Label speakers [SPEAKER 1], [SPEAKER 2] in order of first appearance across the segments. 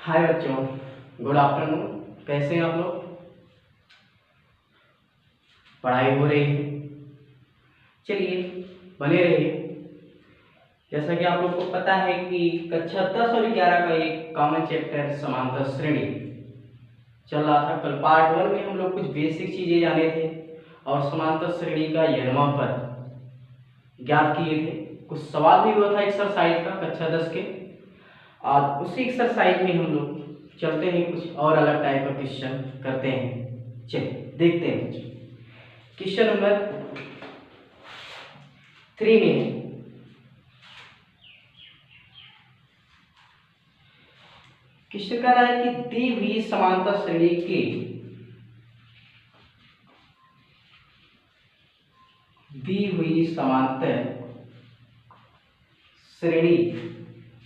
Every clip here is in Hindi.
[SPEAKER 1] हाय बच्चों, गुड आफ्टरनून। कैसे हैं आप लोग? पढ़ाई हो रही है? चलिए बने रहिए। जैसा कि आप लोग को पता है कि कक्षा 10 और 11 का एक कॉमन चैप्टर समांतर श्रेणी चल रहा था। कल पार्ट 1 में हम लोग कुछ बेसिक चीजें जाने थे और समांतर श्रेणी का यनमापद ज्ञात किए थे। कुछ सवाल भी हुआ था एक्सरसाइज का कक्षा 10 के। आज उसी एक्सरसाइज में हम लोग चलते हैं, कुछ और अलग टाइप का क्वेश्चन करते हैं। चलिए देखते हैं बच्चों। क्वेश्चन नंबर 3 में क्वेश्चन कह रहा है कि दी हुई समांतर श्रेणी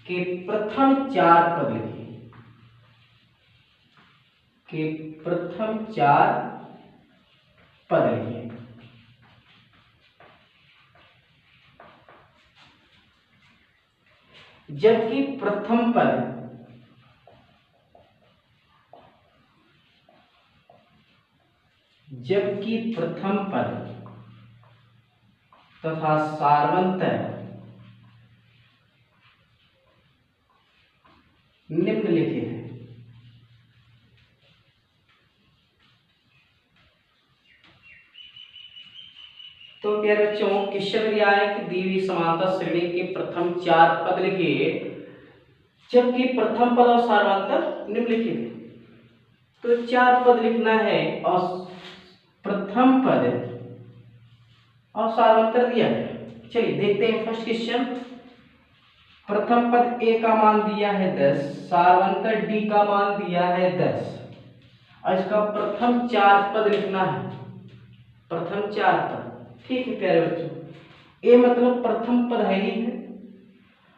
[SPEAKER 1] के प्रथम चार पद लिखिए। जबकि प्रथम पद तथा सार्वंतर निम्नलिखित है। तो प्यारे बच्चों, क्वेश्चन दिया है कि दी हुई समांतर श्रेणी के प्रथम चार पद लिखिए जबकि प्रथम पद और सार्वंतर निम्नलिखित है। तो चार पद लिखना है और प्रथम पद और सार्वंतर दिया है। चलिए देखते हैं फर्स्ट क्वेश्चन। प्रथम पद ए का मान दिया है 10, सार्वंतर डी का मान दिया है 10 और इसका प्रथम चार पद लिखना है। प्रथम चार पद, ठीक है प्यारे बच्चों। ए मतलब प्रथम पद है ही है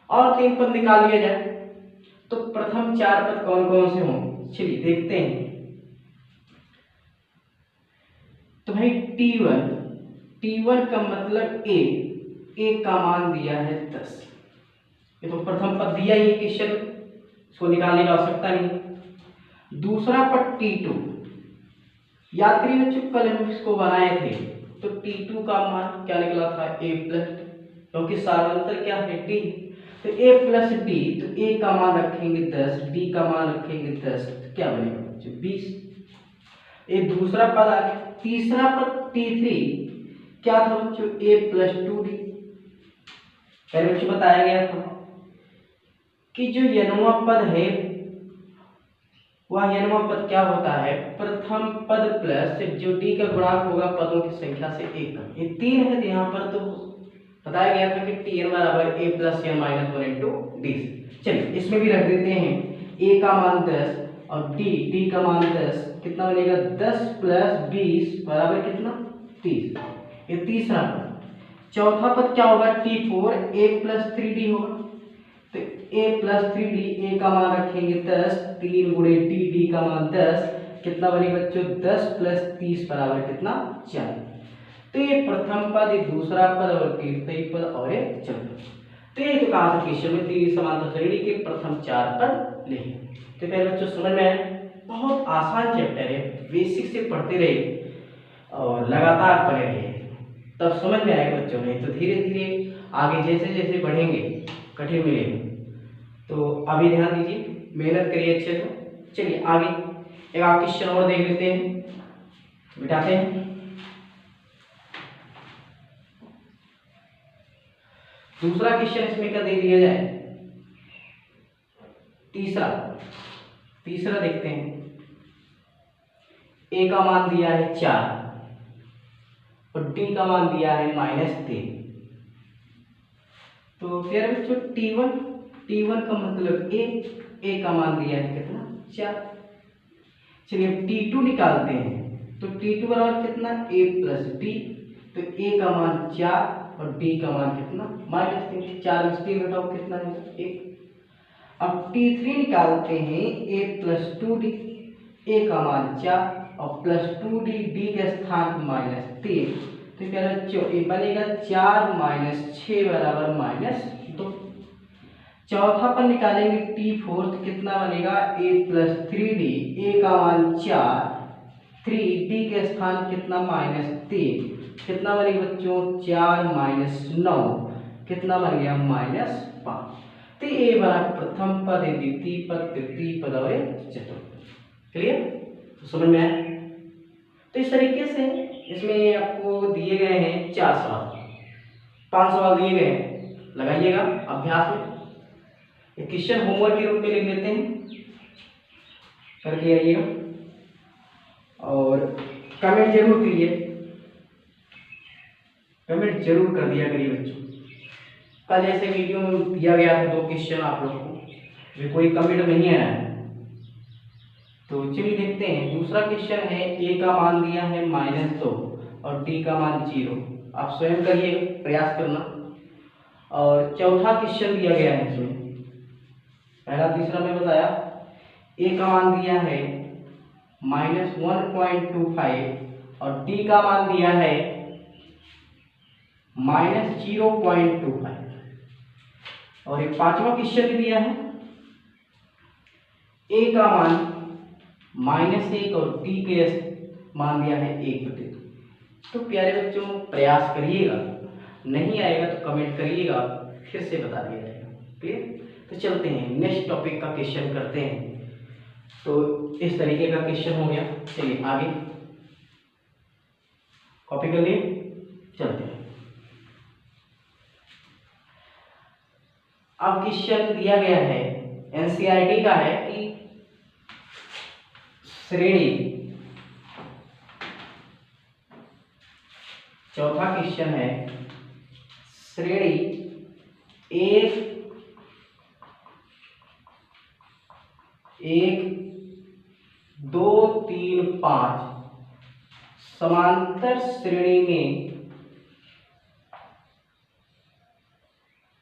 [SPEAKER 1] और तीन पद निकाल लिया जाए तो प्रथम चार पद कौन कौन से होंगे, चलिए देखते हैं। तो भाई T1 का मतलब ए का मान दिया है 10। ये तो प्रथम पद दिया ही क्वेश्चन, इसको निकालने की आवश्यकता नहीं। दूसरा पद T2, याद करिए बच्चों कल हम इसको बनाए थे तो T2 का मान क्या निकला था a प्लस, क्योंकि सार्वंतर क्या है D, तो a प्लस D, तो a का मान रखेंगे 10, D का मान रखेंगे 10, तो क्या बनेगा बच्चों 20। ये दूसरा पद आ गया। तीसरा पद T3 क्या था बच्चों a प्लस 2D। पहले बच्चों बताया गया था कि जो यनुमा पद है वह यनुमा पद क्या होता है, प्रथम पद प्लस जो डी का गुणांक होगा पदों की संख्या से एक कम। ये तीन है तो यहाँ पर तो बताया गया था कि Tn बराबर a plus n minus 1 into D. चलिए इसमें भी रख देते हैं a का मान 10 और d का मान 10, कितना बनेगा 10 प्लस 20 बराबर कितना 30। ये तीसरा पद। चौथा पद क्या होगा T4, a प्लस 3d होगा, तो a प्लस 3d, a का मान रखेंगे 10, 3 गुणे d का मान 10, कितना बनेगा बच्चों 10 प्लस 30 बराबर कितना 40। तो ये प्रथम पद, ये दूसरा पद और तीसरा पद और ये चौथा। तो ये तो कहा था क्वेश्चन में दी समांतर श्रेणी के प्रथम चार पद लिखे। तो पहले बच्चों समझ में आए, बहुत आसान चैप्टर है, बेसिक से पढ़ते रहिए और लगातार पढ़े रहिए तब समझ में आएगा बच्चों। नहीं तो धीरे धीरे आगे जैसे जैसे बढ़ेंगे कठिन मिलेगा। तो अभी ध्यान दीजिए, मेहनत करिए अच्छे से। चलिए आगे एक आप क्वेश्चन और देख लेते हैं, बिठाते हैं। दूसरा क्वेश्चन इसमें क्या दे दिया जाए, तीसरा देखते हैं। ए का मान दिया है 4 और डी का मान दिया है -3। तो फिर बच्चों T1 का मतलब a का मान दिया है कितना 4। चलिए T2 निकालते हैं तो T2 बराबर कितना a प्लस d, तो a का मान 4 और d का मान कितना -3। 4 में 3 घटाओ कितना है 1। अब T3 निकालते हैं a प्लस 2d, a का मान 4 और प्लस 2d, d के स्थान पर -3, तो क्या बच्चों ये बनेगा 4 - 6 बराबर -2। चौथा पर निकालेंगे t4 तो कितना बनेगा a प्लस 3d, a का मान 4, 3d के स्थान कितना -3, कितना बनेगा बच्चों 4 - 9, कितना बन गया -5। तो ये बना प्रथम पद, द्वितीय पद, तृतीय पद और चतुर्थ पद। क्लियर? तो समझ में आया? तो इस तरीके से इसमें आपको दिए गए हैं 4 सवाल, 5 सवाल दिए गए हैं, लगाइएगा अभ्यास में। एक क्वेश्चन होमवर्क के रूप में लिख लेते हैं, करके आइएगा और कमेंट जरूर करिए, कमेंट जरूर कर दिया करिए बच्चों। कल जैसे वीडियो में दिया गया था 2 क्वेश्चन आप लोगों को, जो कोई कमेंट नहीं आया है, तो चलिए देखते हैं। दूसरा क्वेश्चन है, a का मान दिया है -2 और d का मान 0। आप स्वयं करिए, प्रयास करना। और चौथा क्वेश्चन दिया गया है इसमें, पहला तीसरा में बताया, a का मान दिया है -1.25 और d का मान दिया है -0.25। और एक पांचवा क्वेश्चन भी दिया है, a का मान -1 और d के मान दिया है 1/2। तो प्यारे बच्चों प्रयास करिएगा, नहीं आएगा तो कमेंट करिएगा, फिर से बता दिया जाएगा। क्लियर? तो चलते हैं नेक्स्ट टॉपिक का क्वेश्चन करते हैं। तो इस तरीके का क्वेश्चन हो गया। चलिए आगे कॉपी कर लिए, चलते हैं। अब क्वेश्चन दिया गया है, एनसीईआरटी का है कि श्रेणी, चौथा क्वेश्चन है, श्रेणी 1 1 2 3 5 समांतर श्रेणी में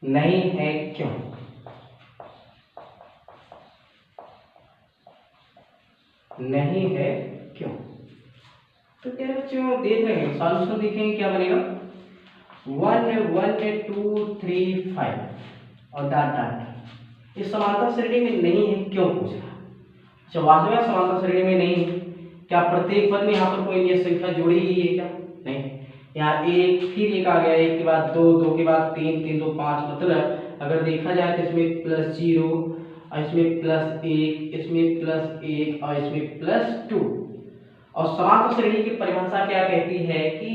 [SPEAKER 1] नहीं है, क्यों? नहीं है क्यों? तो क्या बच्चों देख रहे हैं, सॉल्यूशन देखेंगे क्या बनेगा, 1 1 2 3 5 और डॉट डॉट। इस समांतर श्रेणी में नहीं है, क्यों पूछ रहा है। अच्छा, वास्तव में समांतर श्रेणी में नहीं है, क्या प्रत्येक पद में यहाँ पर कोई नियत संख्या जोड़ी गई है क्या? नहीं, यहाँ एक, फिर एक आ गया, एक के बाद 2, 2 के बाद 3, 3 2 5, मतलब अगर देखा जाए तो इसमें +0 और इसमें +1, इसमें +1 और इसमें +2। और समांतर श्रेणी की परिभाषा क्या कहती है कि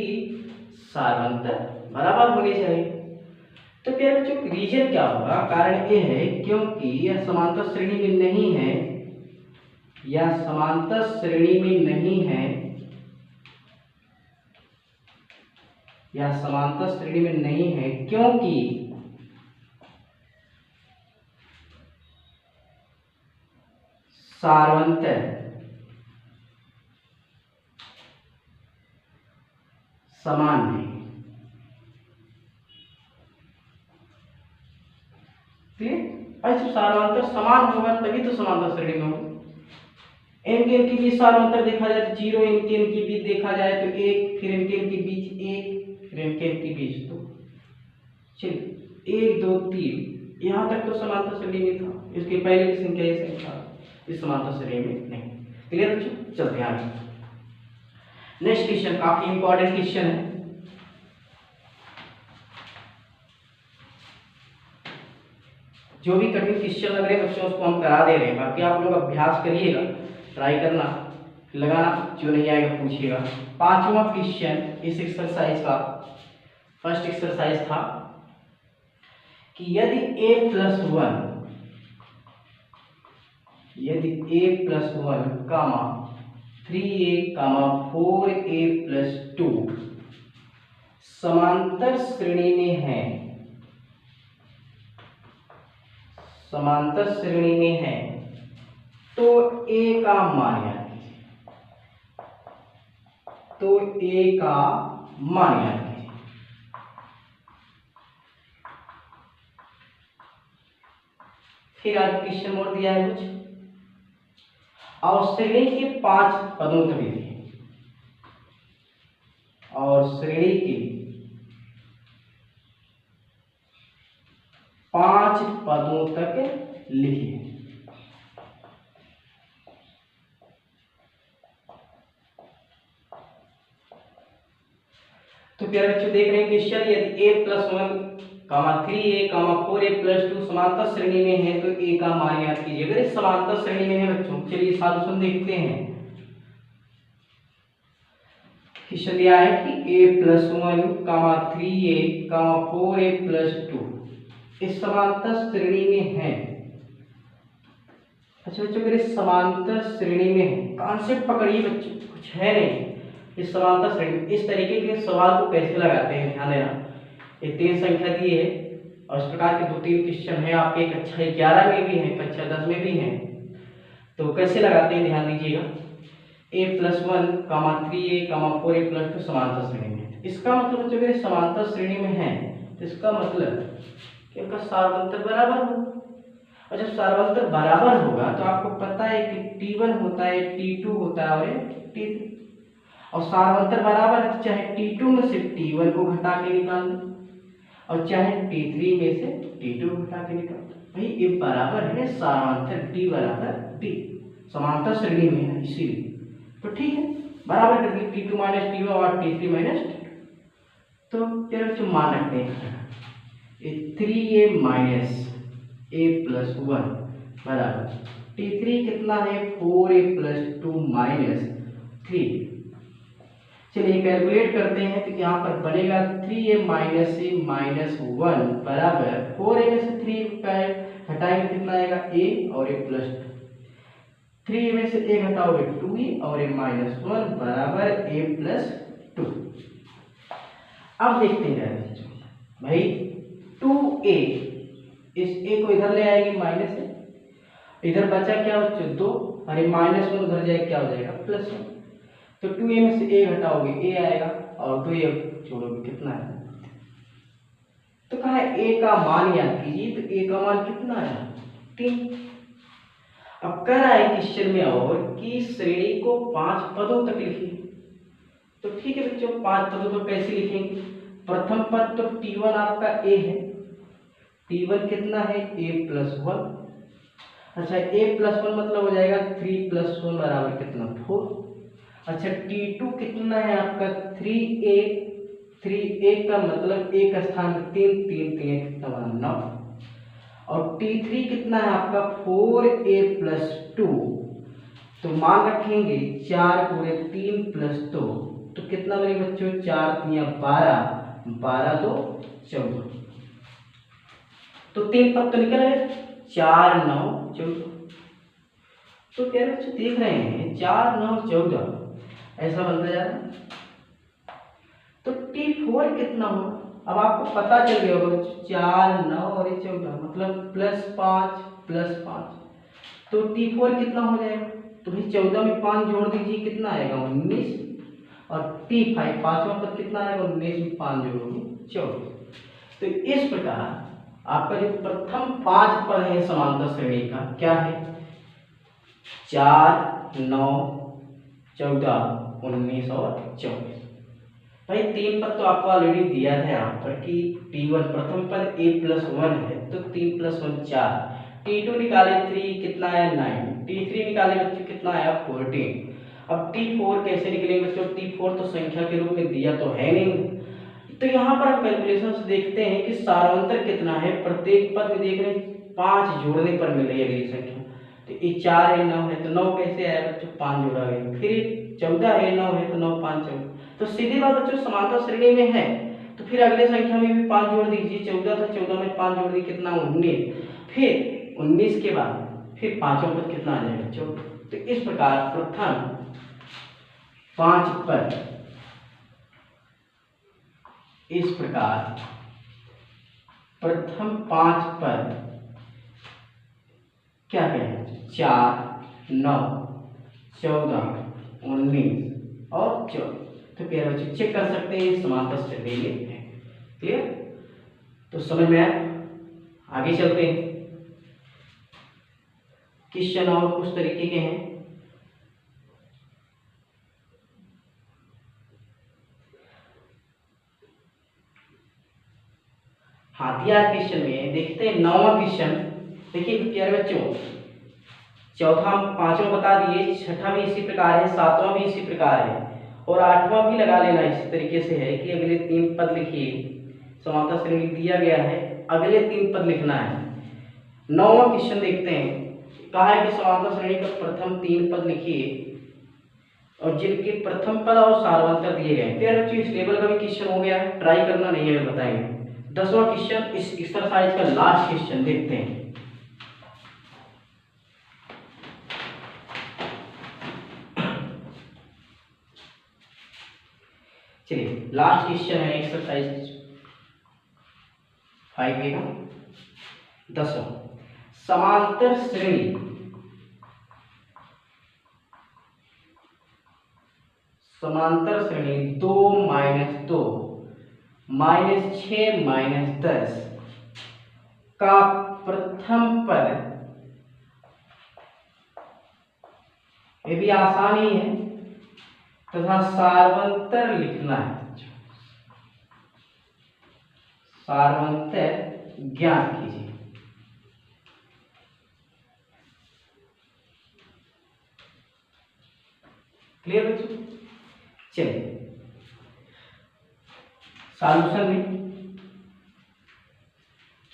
[SPEAKER 1] सारवंतर बराबर होने चाहिए। तो क्या बच्चों रीजन क्या होगा, कारण ये है क्योंकि यह समांतर श्रेणी में नहीं है, या समांतर श्रेणी में नहीं है, या समांतर श्रेणी में नहीं है क्योंकि सारवंतर समान है। ऐसे सारवंतर समान होगा तभी तो समांतर श्रेणी में होगा। n के n के बीच सारवंतर देखा जाए तो 0, n के n के बीच देखा जाए तो 1, फिर n के n के बीच 1, फिर n के n के बीच 2। चलिए 1 2 3 यहाँ तक तो समांतर श्रेणी में था, इसके पहले की संख्या ये संख्या इस समांतर श्रेणी में नहीं। क्लियर बच्चों? चलते हैं आगे। नेक्स्ट क्वेश्चन काफी इंपॉर्टेंट क्वेश्चन है। जो भी कठिन क्वेश्चन लग रहे हैं बच्चों उसको हम करा दे रहे हैं, बाकी आप लोग अभ्यास करिएगा, ट्राई करना, लगाना, जो नहीं आएगा पूछिएगा। पांचवा क्वेश्चन इस एक्सरसाइज का फर्स्ट एक्सरसाइज था कि यदि a + 1 कामा 3a 4a + 2 समांतर श्रेणी में है, समांतर श्रेणी में है, तो a का मान याद कीजिए, तो a का मान याद कीजिए। फिर आगे क्वेश्चन और दिया है कुछ, और श्रेणी के 5 पदों तक दिए, और श्रेणी के 5 पदों तक लिखिए। तो प्यारे बच्चों देख रहे हैं क्वेश्चन, यदि a + 1, 3a, 4a + 2 समांतर श्रेणी में है तो a का मान याद कीजिए। अगर इस समांतर श्रेणी में है बच्चों, चलिए सॉल्यूशन देखते हैं। क्वेश्चन दिया है कि a + 1, 3a, 4a + 2 इस समांतर श्रेणी में है। अच्छा बच्चों, अगर इस समांतर श्रेणी में है, कॉन्सेप्ट पकड़िए बच्चों, कुछ है नहीं। इस समांतर श्रेणी, इस तरीके के सवाल को कैसे लगाते हैं ध्यान देना। ये 3 संख्या दी है और इस प्रकार के 2-3 क्वेश्चन है आपके कक्षा 11 में भी है, कक्षा 10 में भी है। तो कैसे लगाते हैं ध्यान दीजिएगा। a + 1, 3a, 4a + 2 समांतर श्रेणी में। इसका मतलब बच्चों अगर समांतर श्रेणी में है तो इसका मतलब कि इनका सार्वंतर बराबर हो। और जब सार्वंतर बराबर होगा तो आपको पता है कि T1 होता है, T2 होता है और T3। और सार्वंतर बराबर है तो चाहे T2 में से T1 को घटा के निकाल दो और चाहे T3 में से T2 को घटा के निकाल दो। भाई ये बराबर है सार्वंतर D बराबर D, समांतर श्रेणी में है इसीलिए। तो ठीक है, बराबर कर दिए T2 - T1 और T3 - T2। तो क्या बच्चों मान रखते हैं 3a - a + 1 बराबर T3 कितना है 4a + 2 - 3। चलिए कैलकुलेट करते हैं तो यहाँ पर बनेगा 3a - a - 1 बराबर 4a में से 3 हटाएंगे कितना आएगा a और a + 2। 3 में से a घटाओगे 2a और a - 1 बराबर a + 2। अब देखते हैं भाई 2a, इस a को इधर ले आएगी माइनस है, इधर बचा क्या बच्चों 2 और ये -1 उधर जाए क्या हो जाएगा +1। तो 2a में से a घटाओगे a आएगा और 2a छोड़ोगे कितना है। तो कहा है a का मान याद कीजिए, तो a का मान कितना है 3। अब कह रहा है क्वेश्चन में और कि श्रेणी को 5 पदों तक लिखिए। तो ठीक है बच्चों, 5 पदों तक कैसे लिखेंगे। प्रथम पद तो T1 आपका a है, T1 कितना है a + 1। अच्छा a + 1 मतलब हो जाएगा 3 + 1 बराबर कितना 4। अच्छा T2 कितना है आपका 3a, 3a का मतलब एक स्थान 3 3 3 कितना बना 9। और T3 कितना है आपका 4a + 2। तो मान रखेंगे 4 × 3 + 2 तो कितना बनेगा बच्चों 4 × 3 = 12, 12 2 14। तो 3 पद तो निकल गए, 4 9 14। तो क्या बच्चों देख रहे हैं 4 9 14 ऐसा बनता जा रहा है। तो T4 कितना होगा, अब आपको पता चल गया होगा 4 9 और 14 मतलब +5 +5। तो T4 कितना हो जाएगा, तो भाई 14 में 5 जोड़ दीजिए कितना आएगा 19। और T5 पांचवा पद कितना आएगा 19 में 5 जोड़ोगे 24। तो इस प्रकार आपका जो प्रथम 5 पद है समांतर श्रेणी का क्या है 4 9 14 19 और 24। भाई 3 पद तो आपको ऑलरेडी दिया है यहाँ पर कि T1 प्रथम पद a + 1 है तो 3 + 1 4। T2 निकाले 3 कितना आया 9। T3 निकाले बच्चों कितना आया 14। अब T4 कैसे निकलेंगे बच्चों, T4 तो संख्या के रूप में दिया तो है नहीं। तो यहाँ पर हम कैलकुलेशन से देखते हैं कि सारांतर कितना है। प्रत्येक पद में देख रहे हैं 5 जोड़ने पर मिल रही है अगली संख्या। तो ये 4 है 9 है तो 9 कैसे आया बच्चों 5 जोड़ा गया। फिर 14 है 9 है तो 9 5 14। तो सीधी बात बच्चों समांतर श्रेणी में है तो फिर अगले संख्या में भी 5 जोड़ दीजिए। 14 था 14 में 5 जोड़ दीजिए कितना 19। फिर 19 के बाद फिर पांचों पद कितना आ जाएगा 14। तो इस प्रकार प्रथम 5 पद इस प्रकार प्रथम 5 पद क्या कहें 4 9 14 19 और 14। तो प्यारे बच्चे चेक कर सकते हैं समांतर श्रेणी में है। क्लियर, तो समझ में आया। आगे चलते हैं, क्वेश्चन और कुछ तरीके के हैं। हाँ दिया क्वेश्चन में देखते हैं 9वां क्वेश्चन। देखिए प्यारे बच्चों, चौथा हम 5वां बता दिए, छठा भी इसी प्रकार है, 7वां भी इसी प्रकार है और 8वां भी लगा लेना इसी तरीके से है कि अगले 3 पद लिखिए। समांतर श्रेणी दिया गया है, अगले 3 पद लिखना है। 9वां क्वेश्चन देखते हैं, कहा है कि समांतर श्रेणी का प्रथम 3 पद लिखिए और जिनके प्रथम पद और सार्वंतर दिए गए। प्यारे बच्चों इस लेवल का भी क्वेश्चन हो गया है, ट्राई करना नहीं है बताएंगे। 10वां क्वेश्चन इस एक्सरसाइज का लास्ट क्वेश्चन देखते हैं। चलिए लास्ट क्वेश्चन है एक्सरसाइज 5 का 10वां। समांतर श्रेणी समांतर श्रेणी 2 - 2 -6 -10 का प्रथम पद, ये भी आसान ही है, तथा सार्वंतर लिखना है। सार्वंतर ज्ञात कीजिए। क्लियर बच्चों? चलिए सॉल्यूशन में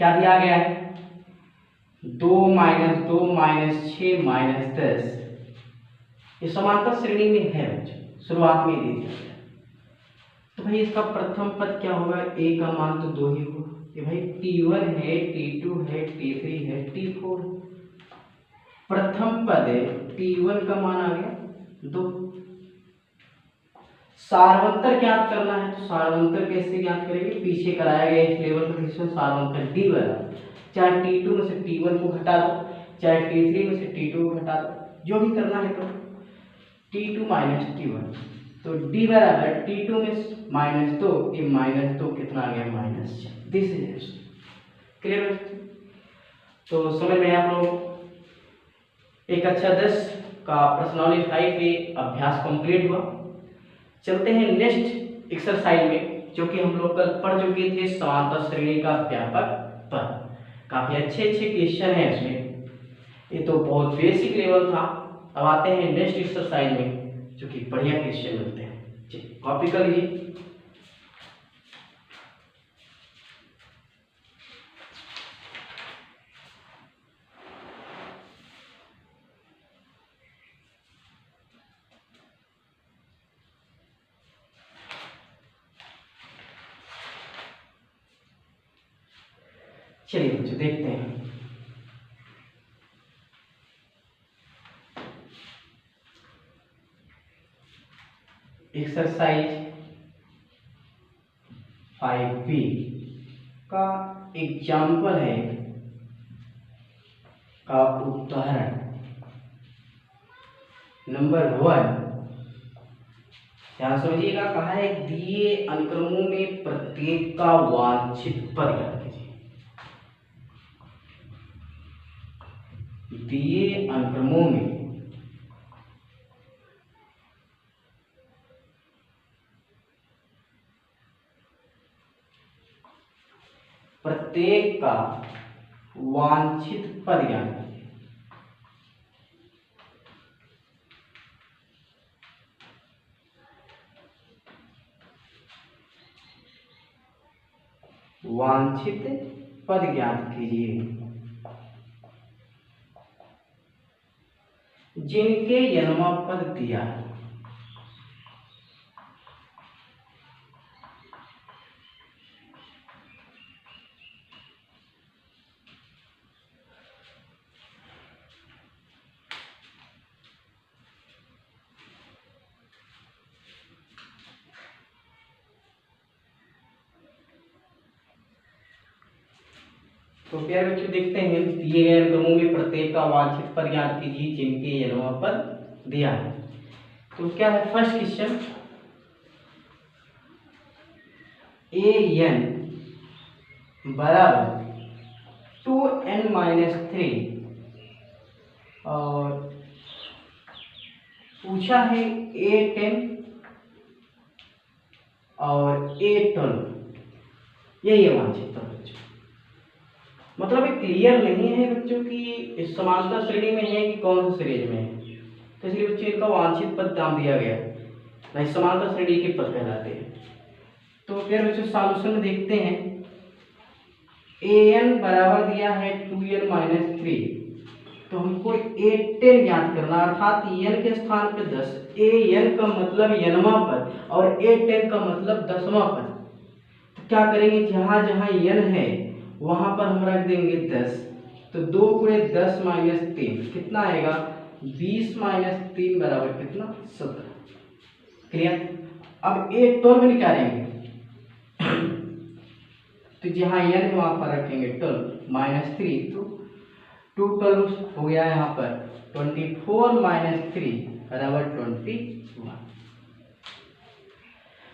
[SPEAKER 1] क्या दिया गया है, 2 - 2 -6 -10 ये समांतर श्रेणी में है बच्चों, शुरुआत में दे दिया गया। तो भाई इसका प्रथम पद क्या होगा, a का मान तो 2 ही होगा। ये भाई t1 है, t2 है, t3 है, t4। प्रथम पद t1 का मान आ गया 2। सार्वंतर ज्ञात करना है, तो सार्वंतर कैसे ज्ञात करेंगे, पीछे कराया गया इस लेवल का क्वेश्चन सार्वंतर d वाला। चाहे t2 में से t1 को घटा दो, चाहे t3 में से t2 को घटा दो, जो भी करना है तो t2 - t1, तो d बराबर t2 में -2, ये -2 कितना आ गया, -4। This is clear. तो समझ में आप लोग एक अच्छा 10 का प्रश्नावली 5 पे अभ्यास कंप्लीट हुआ। चलते हैं नेक्स्ट एक्सरसाइज में, जो कि हम लोग कल पढ़ चुके थे, समांतर श्रेणी का व्यापक पद। काफी अच्छे अच्छे क्वेश्चन हैं इसमें, ये तो बहुत बेसिक लेवल था। अब आते हैं नेक्स्ट एक्सरसाइज में, जो कि बढ़िया क्वेश्चन मिलते हैं। चलिए कॉपी कर लीजिए। चलिए बच्चों देखते हैं। एक्सरसाइज 5B का एग्जाम्पल है, का उदाहरण नंबर 1। ध्यान समझिएगा, कहा है दिए अनुक्रमों में प्रत्येक का वांछित पद ज्ञात कीजिए। दिए अनुक्रमों में प्रत्येक का वांछित पद ज्ञात कीजिए। वांछित पद ज्ञात कीजिए जिनके जन्मा पद दिया है। तो प्यारे बच्चों देखते हैं, दिए गए अनुक्रमों में प्रत्येक का वांछित पद ज्ञात कीजिए जिनके जन्मा पद दिया है। तो क्या है फर्स्ट क्वेश्चन, an बराबर 2n-3 और पूछा है a10 और a12, यही है वांछित पद। मतलब ये क्लियर नहीं है बच्चों कि इस समानता श्रेणी में है कि कौन सी सीरीज में है, तो इसलिए बच्चों इनका वांछित पद नाम दिया गया, नहीं समानता श्रेणी के पद कहलाते हैं। तो फिर बच्चों सॉल्यूशन में देखते हैं, an बराबर दिया है 2n माइनस 3, तो हमको a10 ज्ञात करना, अर्थात n के स्थान पे 10, an का मतलब nवां पद और a10 का मतलब 10वां पद। तो क्या करेंगे, जहां जहां n है वहां पर हम रख देंगे 10, तो 2 गुणे 10 माइनस 3 कितना आएगा, 20 माइनस 3 बराबर कितना, 17। क्लियर। अब a12 निकालेंगे, तो जहां n है वहां पर रखेंगे 12 माइनस 3, तो 2 12 हो गया यहाँ पर 24 माइनस 3 बराबर 21।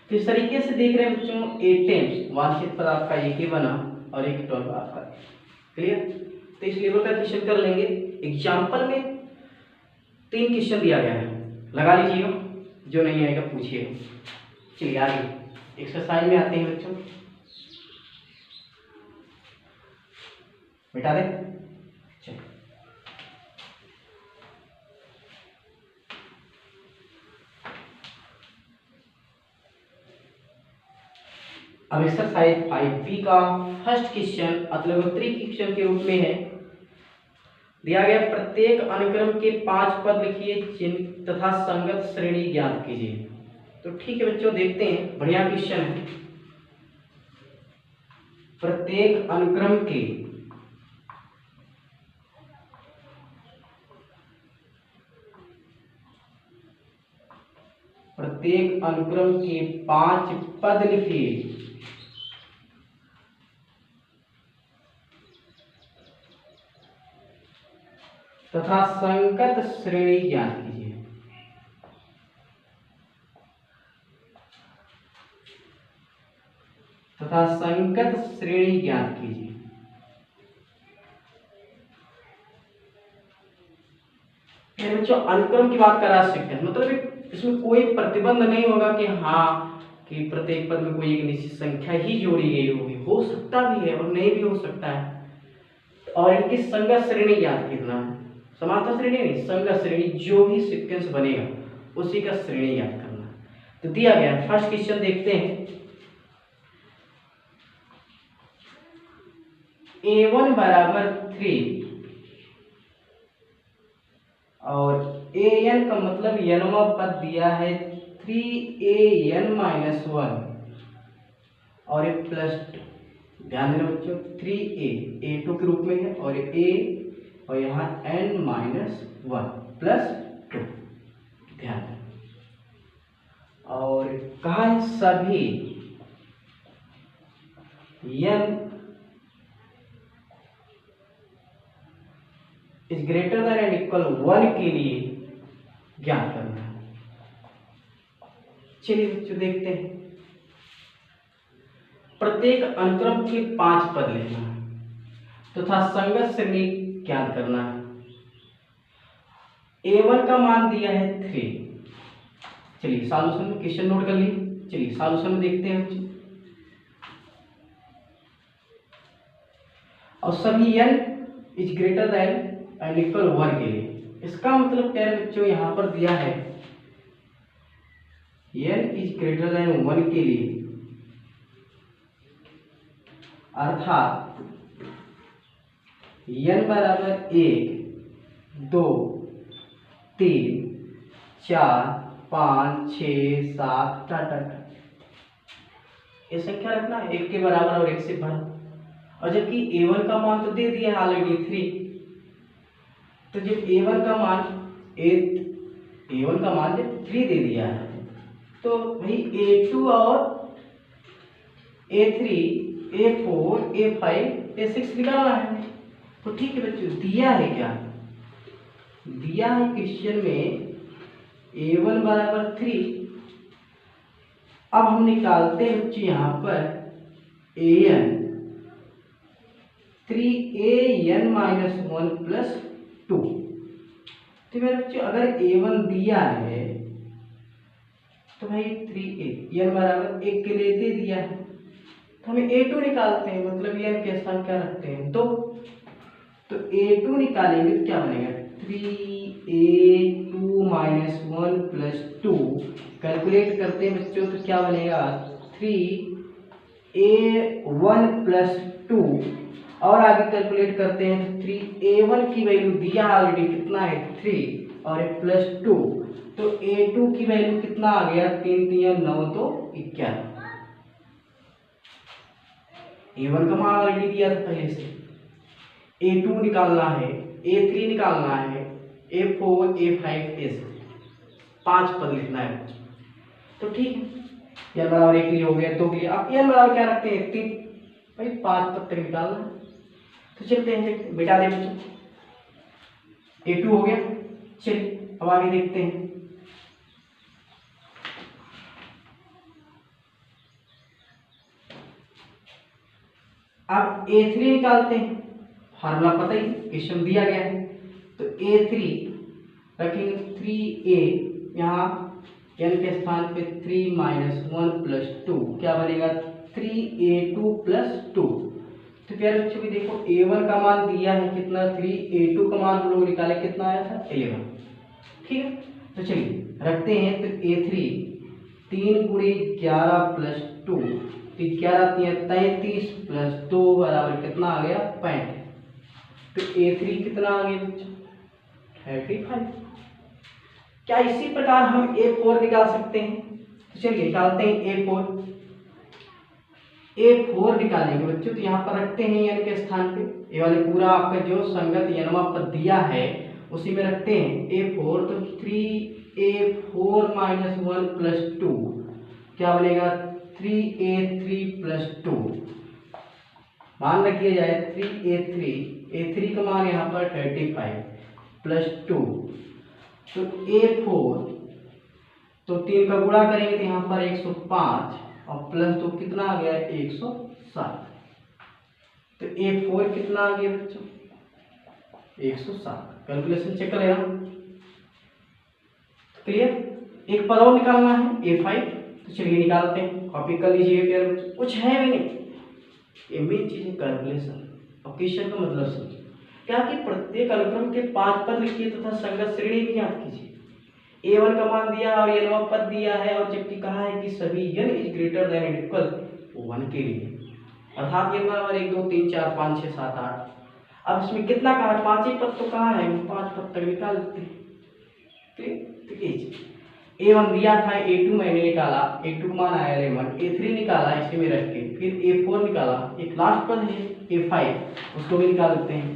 [SPEAKER 1] तो इस तरीके से देख रहे हैं बच्चों, A10 वांछित पद आपका एक ही बना और एक 12 आपका। क्लियर। तो इस लेवल का क्वेश्चन कर लेंगे। एग्जाम्पल में 3 क्वेश्चन दिया गया है, लगा लीजिएगा, जो नहीं आएगा पूछिएगा। चलिए आगे एक्सरसाइज में आते हैं बच्चों, मिटा दे। चलो अब एक्सरसाइज 5B का फर्स्ट क्वेश्चन अतलोत्तरी क्वेश्चन के रूप में है। दिया गया प्रत्येक अनुक्रम के 5 पद लिखिए चिन्ह तथा संगत श्रेणी ज्ञात कीजिए। तो ठीक है बच्चों, देखते हैं, बढ़िया क्वेश्चन है। प्रत्येक अनुक्रम के प्रत्येक अनुक्रम के 5 पद लिखिए तथा संगत श्रेणी ज्ञात कीजिए। तथा संगत श्रेणी ज्ञात कीजिए। बच्चों अनुक्रम की बात करा सकते हैं, मतलब इसमें कोई प्रतिबंध नहीं होगा कि हाँ कि प्रत्येक पद में कोई एक निश्चित संख्या ही जोड़ी गई होगी, हो सकता भी है और नहीं भी हो सकता है। और इनकी संगत श्रेणी ज्ञात करना है, समानता श्रेणी नहीं, संगत श्रेणी, जो भी सीक्वेंस बनेगा उसी का श्रेणी ज्ञात करना है। तो दिया गया फर्स्ट क्वेश्चन देखते हैं। A1 बराबर 3 और an का मतलब nवां पद दिया है 3an माइनस 1 और एक प्लस 2। ध्यान देना बच्चों, 3a a2 के रूप में है और a और यहाँ n माइनस 1 प्लस 2। ध्यान देना। और कहा है सभी n is greater than and equal 1 के लिए ज्ञात करना है। चलिए बच्चों देखते हैं। प्रत्येक अनुक्रम के 5 पद लेना है तथा संगत श्रेणी ज्ञात करना है। A1 का मान दिया है 3। चलिए सॉल्यूशन में क्वेश्चन नोट कर लीजिए। चलिए सॉल्यूशन में देखते हैं बच्चों। और सभी n is greater than and equal 1 के लिए, इसका मतलब क्या है बच्चों, यहां पर दिया है n इज ग्रेटर देन 1 के लिए, अर्थात n बराबर 1 2 3 4 5 6 7 टाटा ये संख्या रखना, 1 के बराबर और 1 से बड़ा। और जबकि A1 का मान तो दे दिया ऑलरेडी 3, तो जब A1 का मान जब 3 दे दिया है तो भाई A2 और A3 A4 A5 A6 निकालना है। तो ठीक है बच्चों, दिया है क्या, दिया है क्वेश्चन में A1 बराबर 3। अब हम निकालते हैं बच्चों यहाँ पर an 3an माइनस 1 प्लस 2। तो मेरे बच्चों अगर A1 दिया है तो भाई 3a n बराबर 1 के लिए दे दिया है, तो हमें A2 निकालते हैं, मतलब n के स्थान क्या रखते हैं 2। तो A2 निकालेंगे तो क्या बनेगा 3A2 माइनस 1 प्लस 2। कैलकुलेट करते हैं बच्चों तो क्या बनेगा 3A1 प्लस 2। और आगे कैलकुलेट करते हैं तो 3A1 की वैल्यू दिया ऑलरेडी कितना है 3 और एक प्लस 2, तो A2 की वैल्यू कितना आ गया 3 3 9 तो 11। A1 का मान ऑलरेडी दिया था पहले से। A2 निकालना है, A3 निकालना है, A4 A5 A6 5 पद लिखना है तो ठीक है। n बराबर 1 लिए हो गया 2 के लिए। अब n बराबर क्या रखते हैं 3 भाई 5 पद तक निकालना है तो चलते हैं बेटा दे बच्चों। A2 हो गया, चलिए अब आगे देखते हैं। अब A3 निकालते हैं, फार्मूला पता ही क्वेश्चन दिया गया है तो A3 रखेंगे 3A यहाँ n के स्थान पे 3 माइनस 1 प्लस 2 क्या बनेगा 3A2 प्लस 2। तो प्यारे बच्चों भी देखो A1 का मान दिया है कितना 3, A2 का मान हम लोग निकाले कितना आया था 11। ठीक है तो चलिए रखते हैं तो A3 3 गुणे 11 प्लस 2 तो 11 33 प्लस 2 बराबर कितना आ गया 65। तो A3 कितना आ गया बच्चों 35। क्या इसी प्रकार हम A4 निकाल सकते हैं तो चलिए निकालते हैं A4 निकालेंगे बच्चों तो यहाँ पर रखते हैं n के स्थान पे ये वाले पूरा आपका जो संगत nवा पद दिया है उसी में रखते हैं A4 तो 3A4 माइनस 1 प्लस 2 क्या बनेगा 3A3 प्लस 2। मान रखिए जाए 3A3 का मान यहाँ पर 35 प्लस 2 तो A4 तो 3 का गुणा करेंगे तो यहाँ पर 105 और प्लस 2 कितना आ गया 107। तो A4 कितना आ गया बच्चों 107। कैलकुलेशन चेक करेगा क्लियर। एक पद और निकालना है A5 तो चलिए निकालते हैं, कॉपी कर लीजिए प्यारे बच्चों। कुछ है भी नहीं, ये मेन चीज है कैलकुलेशन और क्वेश्चन का मतलब समझो। क्या कि प्रत्येक अनुक्रम के 5 पद लिखिए तथा संगत श्रेणी भी याद कीजिए। A1 का मान दिया और nवा पद दिया है और जबकि कहा है कि सभी n is greater than and equal 1 के लिए अर्थात n बराबर 1 2 3 4 5 6 7 8। अब इसमें कितना कहा है 5 ही पद तो कहा है 5 पद तक निकाल देते हैं। A1 दिया था A2 मैंने निकाला, A2 का मान आया 11, A3 निकाला इसी में रख के, फिर A4 निकाला, एक लास्ट पद है A5 उसको भी निकाल देते हैं।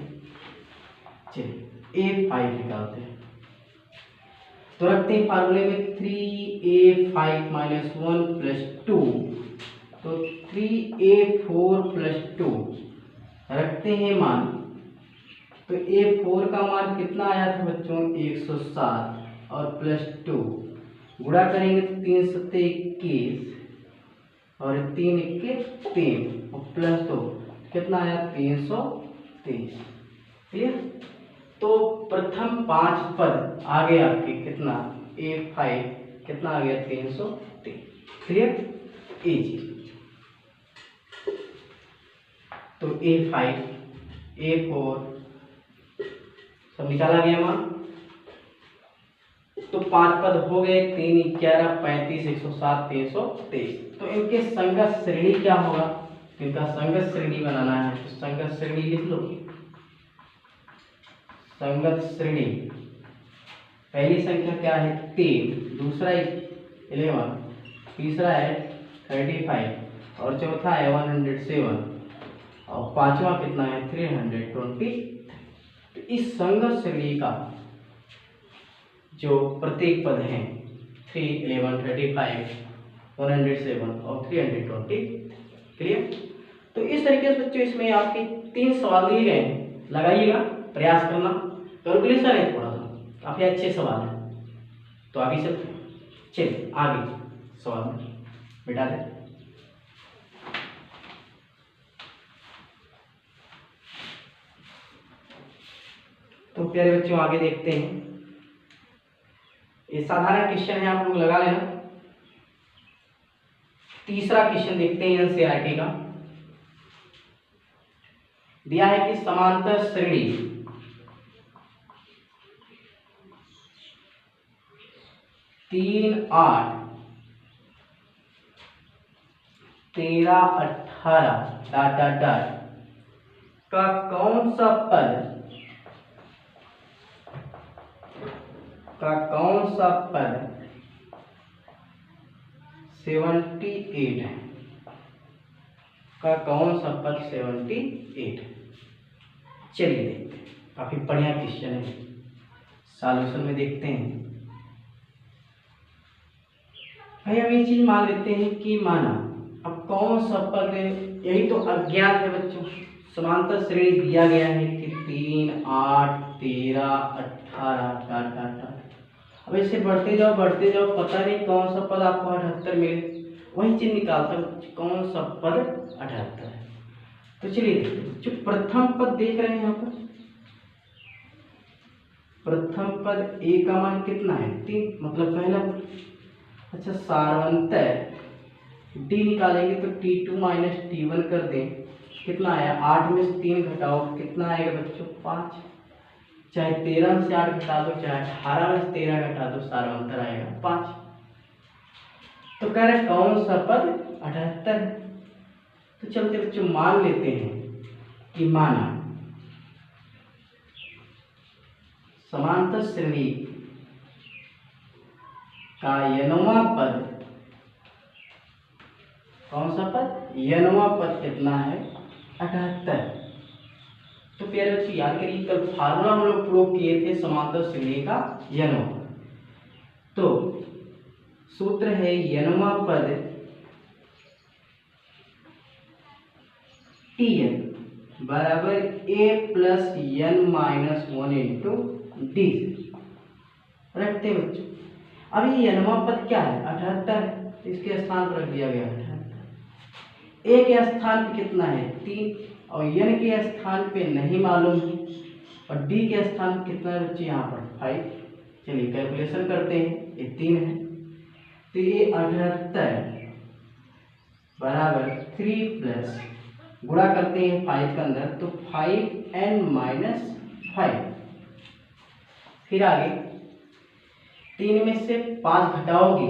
[SPEAKER 1] चलिए A5 निकालते हैं तो रखते हैं फार्मूले में 3A5 माइनस 1 प्लस 2 तो 3A4 प्लस 2 रखते हैं मान तो A4 का मान कितना आया था बच्चों 107 और प्लस 2 गुणा करेंगे तो 3 7 21 और 3 21 3 और प्लस 2 कितना आया 323। क्लियर। तो प्रथम 5 पद आ गए आपके कितना A5 कितना आ गया 323। क्लियर। तो A5 A4 सब निकाला गया मान तो 5 पद हो गए 3 11 35 107 323। तो इनके संगत श्रेणी क्या होगा, इनका संगत श्रेणी बनाना है तो संगत श्रेणी लिख लो। संगत श्रेणी पहली संख्या क्या है 3, दूसरा 11, तीसरा है 35 और चौथा है 107 और पांचवा कितना है 320। तो इस संगत श्रेणी का जो प्रत्येक पद हैं 3 11 35 107 और 320। क्लियर। तो इस तरीके से बच्चों इसमें आपके 3 सवाल दिए गए हैं, लगाइएगा प्रयास करना। कैलकुलेशन है थोड़ा सा काफी अच्छे सवाल है तो आगे चलते हैं। चलिए आगे सवाल बिठा दें। तो प्यारे बच्चों आगे देखते हैं, ये साधारण क्वेश्चन है आप लोग लगा लेना। तीसरा क्वेश्चन देखते हैं एनसीईआरटी का। दिया है कि समांतर श्रेणी 3, 8, 13, 18 डॉट डॉट डॉट का कौन सा पद 78 है, का कौन सा पद 78 है। चलिए देखते हैं, काफी बढ़िया क्वेश्चन है, सॉल्यूशन में देखते हैं। भाई हम ये चीज मान लेते हैं कि माना अब कौन सा पद, यही तो अज्ञात है बच्चों। समांतर श्रेणी दिया गया है कि 3, 8, 13, 18 डॉट डॉट डॉट। अब ऐसे बढ़ते जाओ पता नहीं कौन सा पद आपको 78 मिले, वही चीज निकालता हूँ कौन सा पद 78 है। तो चलिए जो प्रथम पद देख रहे हैं यहाँ पर, प्रथम पद ए का मान कितना है 3, मतलब पहला पद। अच्छा सारवंतर डी निकालेंगे तो T2 माइनस T1 कर दें, कितना आया 8 में से 3 घटाओ कितना आएगा बच्चों 5। चाहे 13 से 8 घटा दो, चाहे 18 में से 13 घटा दो, सारवंतर आएगा 5। तो कह रहे कौन सा पद 78 है। तो चलते बच्चों मान लेते हैं कि माना समांतर श्रेणी का यनवा पद, कौन सा पद यनवा पद कितना है 78। तो प्यारे बच्चों याद करिए कल फार्मूला हम लोग प्रूव किए थे समांतर श्रेणी का यनवा। तो सूत्र है यनवा पद Tn बराबर a plus n minus 1 into D. रखते बच्चों, अब ये यनवा पद क्या है 78 है, तो इसके स्थान पर रख दिया गया 78। a के स्थान पे कितना है 3 और n के स्थान पे नहीं मालूम है, और d के स्थान पे कितना है बच्चे यहाँ पर 5। चलिए कैलकुलेशन करते हैं, ये 3 है तो ये 78 बराबर 3 प्लस गुणा करते हैं 5 के अंदर तो 5n माइनस 5। फिर आगे 3 में से 5 घटाओगे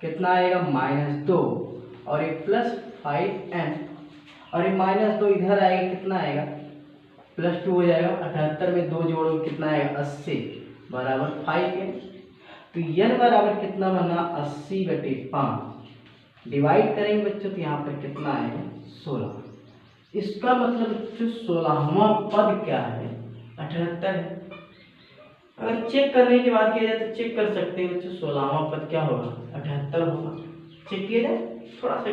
[SPEAKER 1] कितना आएगा -2 और एक प्लस 5n और एक -2 इधर आएगा कितना आएगा +2 हो जाएगा। 78 में 2 जोड़ोगे कितना आएगा 80 बराबर 5n। तो n बराबर कितना बना 80/5 डिवाइड करेंगे बच्चों तो यहाँ पर कितना आएगा 16। इसका मतलब बच्चों 16वां पद क्या है 78 है। अगर चेक करने की बात की जाए तो चेक कर सकते हैं बच्चों 16वां पद क्या होगा 78 होगा। चेक किया जाए, थोड़ा सा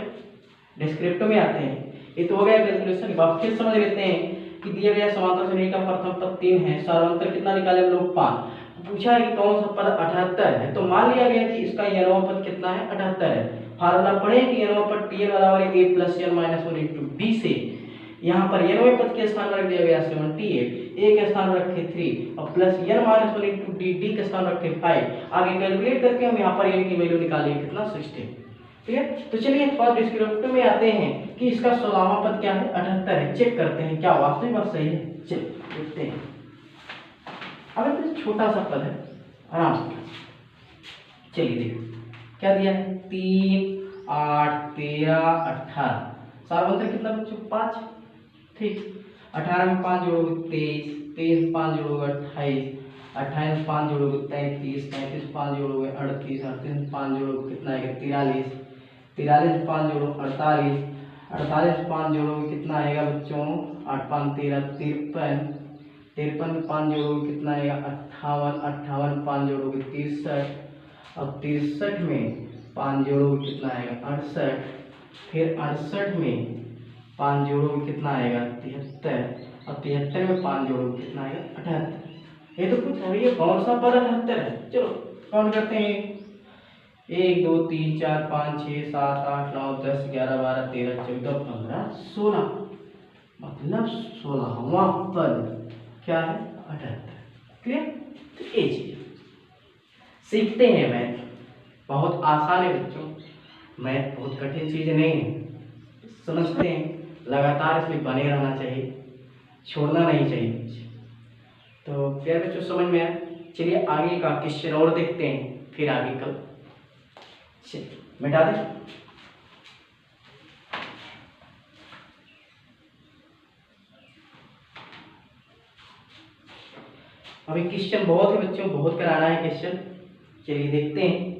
[SPEAKER 1] डिस्क्रिप्टिव में आते हैं। ये तो हो गया कैलकुलेशन। अब फिर समझ लेते हैं कि दिया गया समांतर श्रेणी का प्रथम पद 3 है, सारांतर कितना निकाले हम लोग 5। पूछा है कि कौन सा पद 78 है, तो मान लिया गया कि इसका यनवा पद कितना है 78 है। फार्मूला पढ़े कि यनवा पद Tn बराबर a plus n minus 1 into D से यहाँ पर यनवे पद के स्थान रख दिया गया 78, a के स्थान रखे 3 और plus n minus 1 into D, D के स्थान रखे 5। आगे कैलकुलेट करके हम यहाँ पर n की वैल्यू निकालेंगे कितना 16। ठीक है, तो चलिए फर्स्ट डिस्क्रिप्टिव में आते हैं कि इसका 16वां पद क्या है 78 है। चेक करते हैं क्या वास्तविक बात सही है। चलिए देखते हैं। अब एक छोटा सा पद है, आराम से चलिए देखिए क्या दिया है 3, 8, 13, 18 सारवंतर कितना बच्चों 5। ठीक, 18 में 5 जोड़ोगे 23, 23 में 5 जोड़ोगे 28, 28 में 5 जोड़ोगे 33, 33 में 5 जोड़ोगे 38, 38 में 5 जोड़ोगे कितना आएगा 43, 43 में 5 जोड़ो 48, 48 में 5 जोड़ोगे कितना आएगा बच्चों 8 5 13 53, 53 में 5 जोड़ोगे कितना आएगा 58, 58 में 5 जोड़ोगे 63 और 63 में 5 जोड़ोगे कितना आएगा 68, फिर 68 में 5 जोड़ोगे कितना आएगा 73 और 73 में 5 जोड़ोगे कितना आएगा 78। ये तो कुछ है, ये कौन सा पद 78 है। चलो काउंट करते हैं 1 2 3 4 5 6 7 8 9 10 11 12 13 14 15 16 मतलब 16वां पद क्या है 78। क्लियर। तो ये चीज सीखते हैं। मैथ बहुत आसान है बच्चों, मैथ बहुत कठिन चीज नहीं है, समझते हैं लगातार इसमें बने रहना चाहिए, छोड़ना नहीं चाहिए। तो प्यारे बच्चों समझ में आया। चलिए आगे का क्वेश्चन और देखते हैं, फिर आगे कल मिटा दें। अभी क्वेश्चन बहुत है बच्चों, बहुत कराना है क्वेश्चन। चलिए देखते हैं।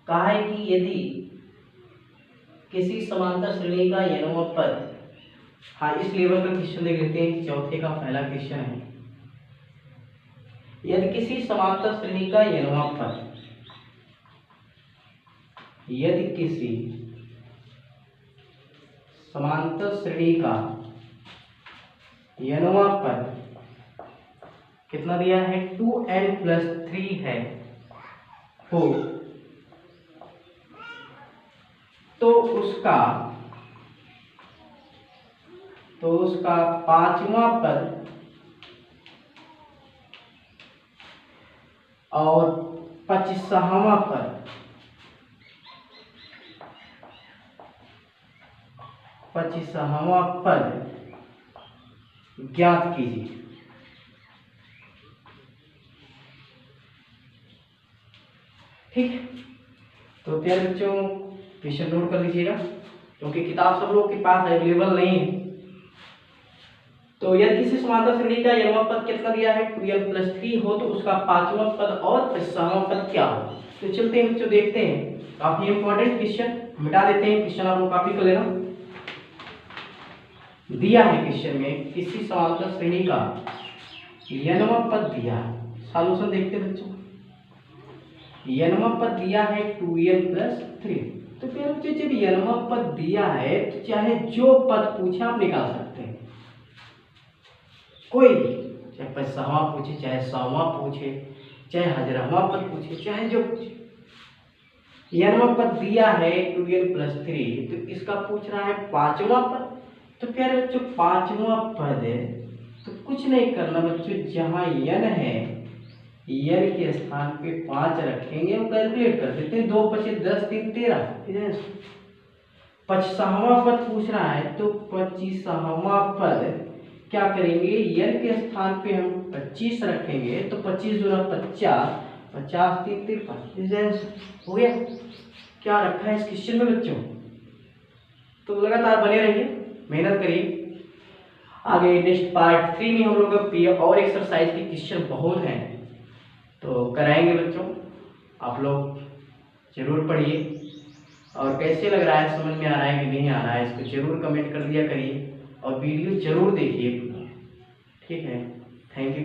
[SPEAKER 1] कहा है कि यदि किसी समांतर श्रेणी का यनोवा पद, हाँ इस लेवल का क्वेश्चन देख लेते हैं, चौथे का पहला क्वेश्चन है। यदि किसी समांतर श्रेणी का यनोवा पद, यदि किसी समांतर श्रेणी का यनोवा पद कितना दिया है 2n+3 है हो, तो उसका पांचवा पद और 25वां पद, 25वां पद ज्ञात कीजिए। ठीक है, तो प्यारे बच्चों क्वेश्चन नोट कर लीजिएगा, क्योंकि किताब सब लोग के पास अवेलेबल नहीं है। तो यदि किसी समांतर श्रेणी का यनोवा पद कितना दिया है 2n+3 हो, तो उसका पांचवा पद और 25वां पद क्या हो। तो चलते हैं बच्चों देखते हैं, काफी इंपॉर्टेंट क्वेश्चन, मिटा देते हैं। क्वेश्चन आप लोग कॉपी कर लेना। दिया है क्वेश्चन में किसी समांतर श्रेणी का यनोवा पद दिया है, सॉल्यूशन देखते हैं बच्चों। यनोवा पद दिया है 2n+3, तो फिर बच्चों जब यनोवा पद दिया है तो चाहे जो पद पूछे आप निकाल सकते हैं, कोई भी, चाहे 25वां पूछे, चाहे 100वां पूछे, चाहे 1000वां पद पूछे, चाहे जो पूछे। यनोवा पद दिया है 2n+3, तो इसका पूछ रहा है पांचवा पद। तो प्यारे बच्चों पांचवा पद है तो कुछ नहीं करना बच्चों, जहां यन है यन के स्थान पे 5 रखेंगे और कैलकुलेट कर देते हैं। 2 × 5 = 10, 3 = 13। 25वां पद पूछ रहा है तो 25वां पद क्या करेंगे, यन के स्थान पे हम 25 रखेंगे, तो 25 × 2 = 50, 50 × 3 = 53। हो गया। क्या रखा है इस क्वेश्चन में बच्चों। तो लगातार बने रहिए, मेहनत करिए। आगे नेक्स्ट पार्ट 3 में हम लोग का और एक्सरसाइज के क्वेश्चन बहुत हैं, तो कराएंगे बच्चों। आप लोग जरूर पढ़िए, और कैसे लग रहा है, समझ में आ रहा है कि नहीं आ रहा है, इसको जरूर कमेंट कर दिया करिए, और वीडियो जरूर देखिए। ठीक है, थैंक यू।